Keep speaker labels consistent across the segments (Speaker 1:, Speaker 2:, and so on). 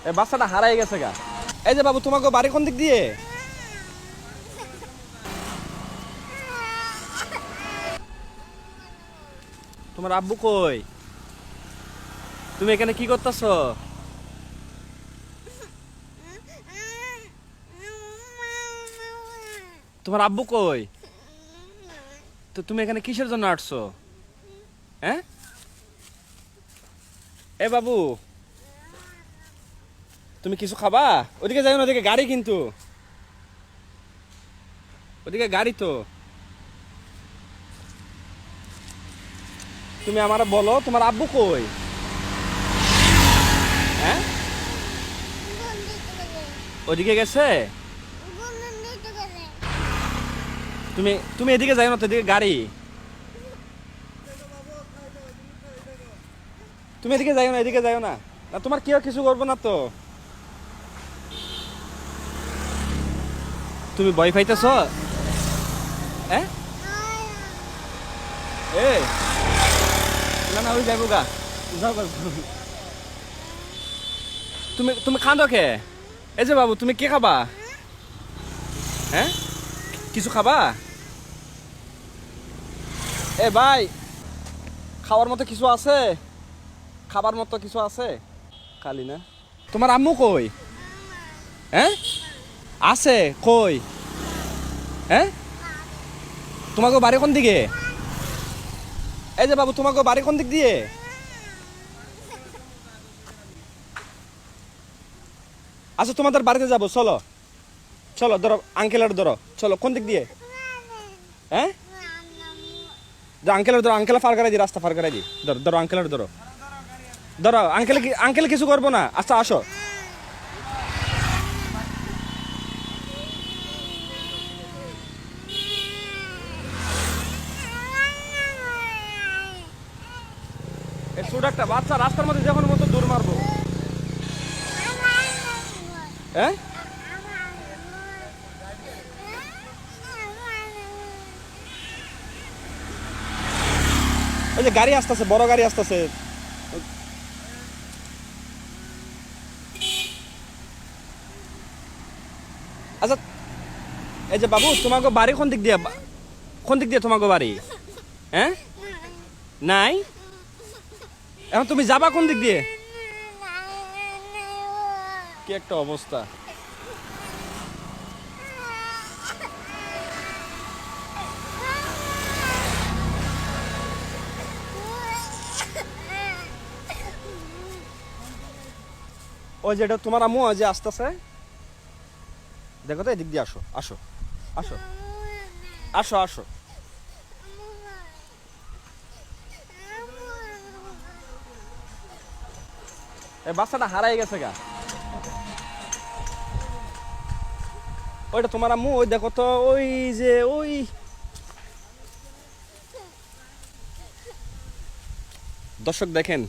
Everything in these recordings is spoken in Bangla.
Speaker 1: এই বাচ্চাটা হারাই গেছে গা। এই যে বাবু, তোমাকে বাড়ি কোন দিক দিয়ে? তোমার আব্বু কই? তুমি এখানে কি করতেছো? তোমার আব্বু কই? তো তুমি এখানে কিসের জন্য আসছো? হ্যাঁ, এ বাবু, তুমি কিছু খাবা? ওদিকে যাই না, ওদিকে গাড়ি, কিন্তু ওদিকে গাড়ি তো। তুমি আমার বলো, তোমার আব্বু কই? হ্যাঁ, ওদিকে গেছে। তুমি তুমি এদিকে যাই না তো, এদিকে গাড়ি। তুমি এদিকে যাইও না, এদিকে যাইও না। না, তোমার কেউ কিছু করবো না তো। তুমি ভয় পাইতেছ? হ্যাঁ, এ না না, ওই যাবো গা। যাও গা। তুমি তুমি খান্দো কে? এই যে বাবু, তুমি কে খাবা? হ্যাঁ, কিছু খাবা? এ ভাই, খাওয়ার মতো কিছু আছে? খাবার মতো কিছু আছে? খালি না। তোমার আম্মু কই? হ্যাঁ, আছে কই? হ্যাঁ, তোমাকে বাড়ি কোন দিকে? এই যে বাবু, তোমাকে বাড়ি কোন দিক দিয়ে? আচ্ছা, তোমাদের বাড়িতে যাবো, চলো। চলো, ধরো আঙ্কেলের, ধরো, চলো। কোন দিক দিয়ে? হ্যাঁ, আঙ্কেলের ধরো, আঙ্কেল ফার করাই দি, রাস্তা ফার করাই দি। ধরো ধরো, আঙ্কেলের ধরো। ধরো, আঙ্কেল কিছু করবো না। আচ্ছা, আসো। এই ছোট একটা বাচ্চা রাস্তার মধ্যে যখন মতো দৌড় মারবো। হ্যাঁ, ওই যে গাড়ি আসতেছে, বড় গাড়ি আসতেছে। আচ্ছা, এই যে বাবু, তোমাকে বাড়ি কোন দিক দিয়ে? কোন দিক দিয়ে তোমাকে বাড়ি? হ্যাঁ, নাই। এখন তুমি যাবা কোন দিক দিয়ে? কি একটা অবস্থা। ওই যেটা তোমার আম্মু, ওই যে আসতেছে, দেখো তো, এদিক দিয়ে আসো, আসো, আসো, আসো, আসো। এই বাচ্চাটা হারাই গেছে গা। ওইটা তোমার আম্মু, ওই দেখো তো, ওই যে ওই। দর্শক দেখেন,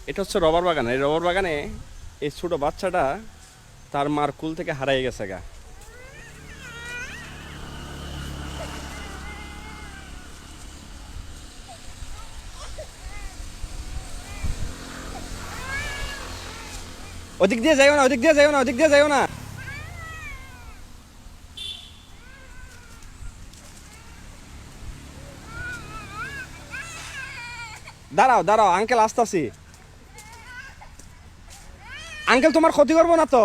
Speaker 1: এটা হচ্ছে রবার বাগান। এই রবার বাগানে এই ছোট বাচ্চাটা তার মার কুল থেকে হারাই গেছে গা। ওদিক দিয়ে যাইও না, ওদিক দিয়ে যাইও না, ওদিক দিয়ে যাইও না। দাঁড়াও দাঁড়াও, আঙ্কেল আসতাছি। আঙ্কেল, তোমার ক্ষতি করবো না তো?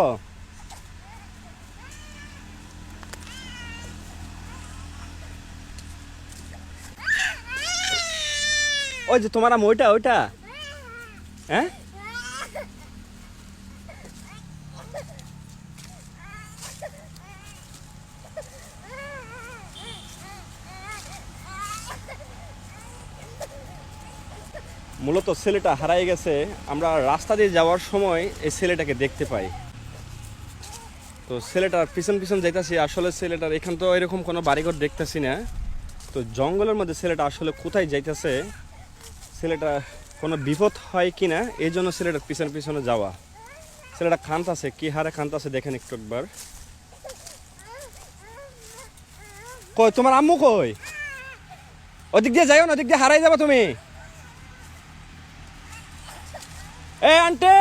Speaker 1: ওই যে তোমার আম্মু, ওইটা ওইটা। হ্যাঁ, মূলত ছেলেটা হারাই গেছে। আমরা রাস্তা দিয়ে যাওয়ার সময় এই ছেলেটাকে দেখতে পাই। তো ছেলেটার পিছন পিছন যাইতাছি। আসলে ছেলেটার এখান তো এরকম কোনো বাড়িঘর দেখতেছি না। তো জঙ্গলের মধ্যে ছেলেটা আসলে কোথায় যাইতেছে, ছেলেটা কোনো বিপদ হয় কি না, এই জন্য ছেলেটার পিছনে পিছনে যাওয়া। ছেলেটা কাঁদতাছে, কি হারে কাঁদতাছে দেখেন একটু একবার। কই তোমার আম্মু কই? ওদিক দিয়ে যাইও না, ওদিক দিয়ে হারাই যাবা তুমি। এ আন্টি,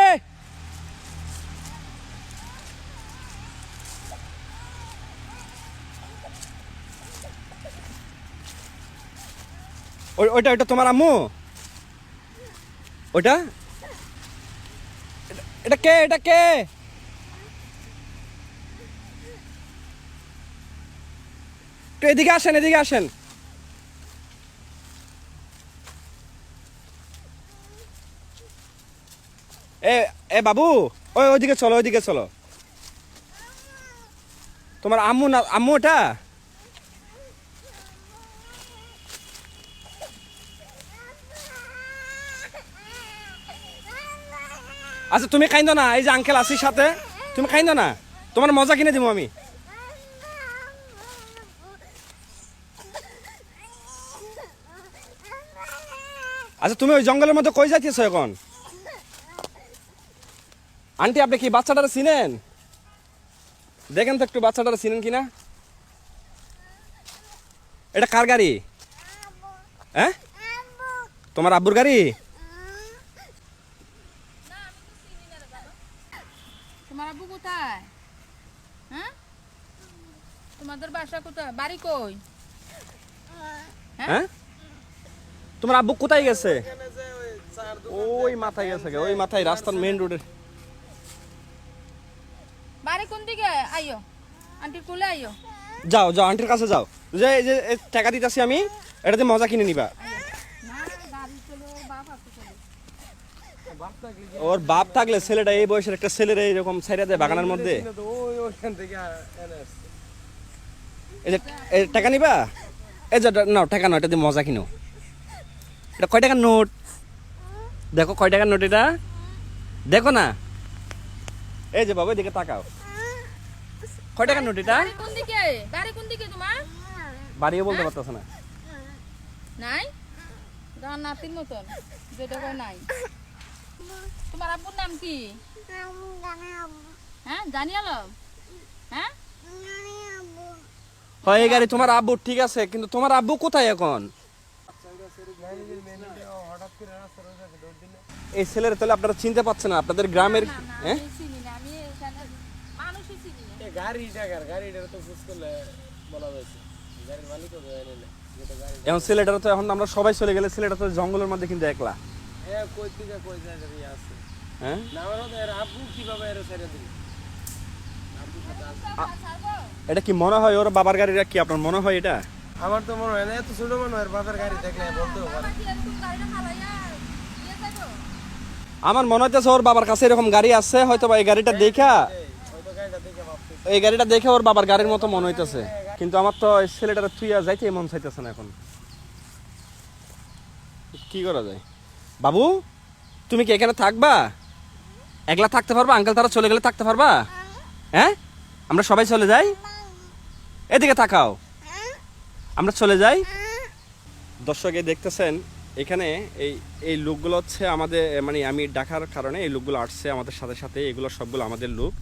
Speaker 1: ওইটা ওইটা তোমার আম্মু? ওইটা এটা কে? এটা কে? একটু এদিকে আসেন, এদিকে আসেন। এ এ বাবু, ওইদিকে চলো, ওইদিকে চলো। তোমার আম্মু না? আম্মু এটা? আচ্ছা তুমি কাইন্দো না, এই যে আঙ্কেল আছি সাথে, তুমি কাইন্দো না, তোমার মজা কিনে দিব আমি। আচ্ছা তুমি ওই জঙ্গলের মধ্যে কই যাইতেছো এখন? আন্টি আপনি কি বাচ্চাটারে চিনেন? দেখেন তো একটু বাচ্চাটারে চিনেন কিনা। এটা কার গাড়ি? হ্যাঁ, তোমার আব্বুর গাড়ি?
Speaker 2: তোমার আব্বু কোথায়? হ্যাঁ, তোমাদের বাসা কোথায়? বাড়ি কই?
Speaker 1: হ্যাঁ, তোমার আব্বু কোথায় গেছে? ওই মাথায় গেছে, ওই মাথায় রাস্তার মেইন রোডের।
Speaker 2: বাড়ি কোন দিকে? আইও, আন্টির কোলে আইও।
Speaker 1: যাও যাও, আন্টির কাছে যাও। যে এই যে টাকা দিতেছি আমি, এটাতে মজা কিনে নিবা।
Speaker 2: না, গাড়ি চলো, বাপ আছে চলো।
Speaker 1: ওর বাপ থাকলে ছেলেটা, এই বয়সের একটা ছেলের এইরকম ছেড়ে দেয় বাগানের মধ্যে। এই যে এই টাকা নিবা, এই যে নাও টাকা, নাও, এটা দিয়ে মজা কিনো। এটা কয় টাকার নোট? দেখো কয় টাকার নোট এটা, দেখো না। এই যে বাবা এদিকে তাকাও, কয় টাকার নোট এটা?
Speaker 2: বাড়ি কোন দিকে? বাড়ি কোন দিকে তোমার?
Speaker 1: বাড়িও বলতে পারতেছে না।
Speaker 2: নাই, গান নাতির মতন যেটা কয় নাই। তোমার আব্বুর নাম কি? হ্যাঁ, জানি আলম। হ্যাঁ,
Speaker 1: হয় এই গাড়ি তোমার আব্বু, ঠিক আছে, কিন্তু তোমার আব্বু কোথায় এখন? এই ছেলের তাহলে আপনারা চিনতে পাচ্ছেন না, আপনাদের গ্রামের।
Speaker 2: না, না,
Speaker 1: হ্যাঁ,
Speaker 2: আমি চিনি না, আমি এখানে মানুষই চিনি না।
Speaker 1: এখন ছেলেটার তো, এখন আমরা সবাই চলে গেলে ছেলেটা তো জঙ্গলের মধ্যে কিন্তু একলা। হ্যাঁ, এটা কি মনে হয় ওর বাবার গাড়িটা? কি আপনার মনে হয় এটা?
Speaker 3: আমার তো মনে হয় না, এত ছোট মনে হয় বাবার গাড়ি দেখলে বলতেও পারে।
Speaker 2: কি এরকম গাড়িটা ফালাইয়া দিয়ে যাইবো?
Speaker 1: আমার মনে হইতেছে ওর বাবার কাছে এরকম গাড়ি আছে, হয়তো বা এই গাড়িটা দেখা,
Speaker 3: হয়তো গাড়িটা দেখে ভাবতে
Speaker 1: এই গাড়িটা দেখে ওর বাবার গাড়ির মতো মনে হইতেছে। কিন্তু আমার তো এই ছেলেটার থুইয়া যাইতে মন চাইতেছে না এখন। কি করা যায়? বাবু তুমি কি এখানে থাকবা? একলা থাকতে পারবা? আঙ্কেল তারা চলে গেলে থাকতে পারবা? হ্যাঁ, আমরা সবাই চলে যাই। এদিকে তাকাও, আমরা চলে যাই। দর্শকে দেখতেছেন এখানে এই এই লোকগুলো হচ্ছে আমাদের, মানে আমি ডাকার কারণে এই লোকগুলো আসছে আমাদের সাথে সাথে, এগুলো সবগুলো আমাদের লোক।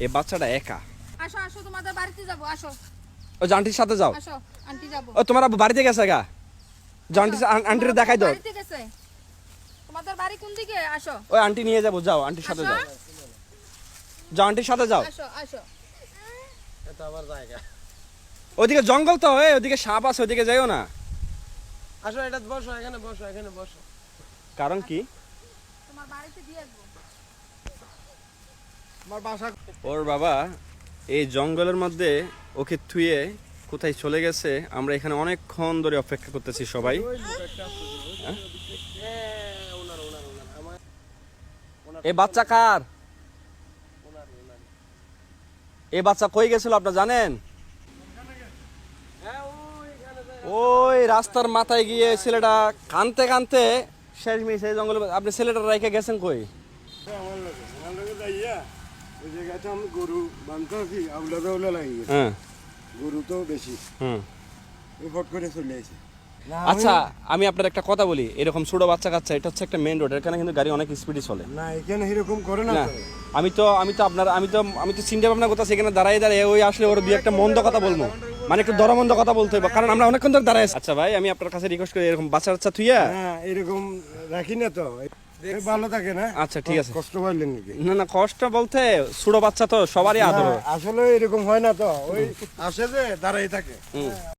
Speaker 1: এই বাচ্চাটা একা।
Speaker 2: আসো, আসো, তোমাদের বাড়িতে যাবো, আসো,
Speaker 1: ও যে আন্টির সাথে যাও।
Speaker 2: আসো, আন্টি যাবো।
Speaker 1: ও তোমার আব্বু বাড়িতে গেছে গা, যাও আন্টির দেখাই দাও।
Speaker 2: বাড়িতে গেছে। তোমাদের বাড়ি কোন দিকে? আসো,
Speaker 1: ওই আন্টি নিয়ে যাবো, যাও আন্টির সাথে যাও, যাও আন্টির সাথে যাও।
Speaker 2: আসো, আসো।
Speaker 3: এটা আবার জায়গা।
Speaker 1: ওদিকে জঙ্গল তো, ওদিকে সাপ আছে, ওদিকে যাইও না।
Speaker 3: আসো, এটা বসো, এখানে বসো, এখানে বসো।
Speaker 1: কারণ কি?
Speaker 2: তোমার বাড়িতে দিয়ে আসবো।
Speaker 3: আমার বাসা
Speaker 1: ওর বাবা এই জঙ্গলের মধ্যে ওকে থুয়ে কোথায় চলে গেছে, আমরা এখানে অনেকক্ষণ ধরে অপেক্ষা করতেছি সবাই। হ্যাঁ? এই বাচ্চা কার? এই বাচ্চা কই গেছিল আপনারা জানেন? ওই রাস্তার মাথায় গিয়ে ছেলেটা কানতে কানতে শেষমেশ এই জঙ্গলে। আপনি ছেলেটা রেখে গেছেন কই?
Speaker 4: আমার লগে যাইয়া ওই জায়গাটা আমি গরু বানতে আছি, আউলা লাগি গেছে।
Speaker 1: হ্যাঁ,
Speaker 4: গরু তো বেশি,
Speaker 1: হুম।
Speaker 4: ওই ফট করে চলে আসে।
Speaker 1: আচ্ছা আমি আপনার একটা কথা বলি, এরকম ছোট বাচ্চা কাচ্চা, এটা হচ্ছে একটা মেইন রোড, এখানে কিন্তু গাড়ি অনেক স্পিডে চলে।
Speaker 4: না এখানে এরকম করে না
Speaker 1: না,
Speaker 4: তো।
Speaker 1: আমি তো চিন্তা ভাবনা করতেছি এখানে দাঁড়ায় দাঁড়ায় ওই আসলে ওর দুই একটা মন্দ কথা বলবো, মানে একটু দরমন্দ কথা বলতে হবে, কারণ আমরা অনেকক্ষণ ধরে দাঁড়ায় আছি। আচ্ছা ভাই, আমি আপনার কাছে রিকোয়েস্ট করি, এরকম বাচ্চা বাচ্চা থুইয়া।
Speaker 4: হ্যাঁ এরকম রাখি না তো, ভালো থাকে না।
Speaker 1: আচ্ছা ঠিক আছে।
Speaker 4: কষ্ট পাইলেন নাকি?
Speaker 1: না না, কষ্ট বলতে ছোট বাচ্চা তো সবারই আদর।
Speaker 4: না, আসলে এরকম হয় না তো, ওই আসে যে দাঁড়াই থাকে।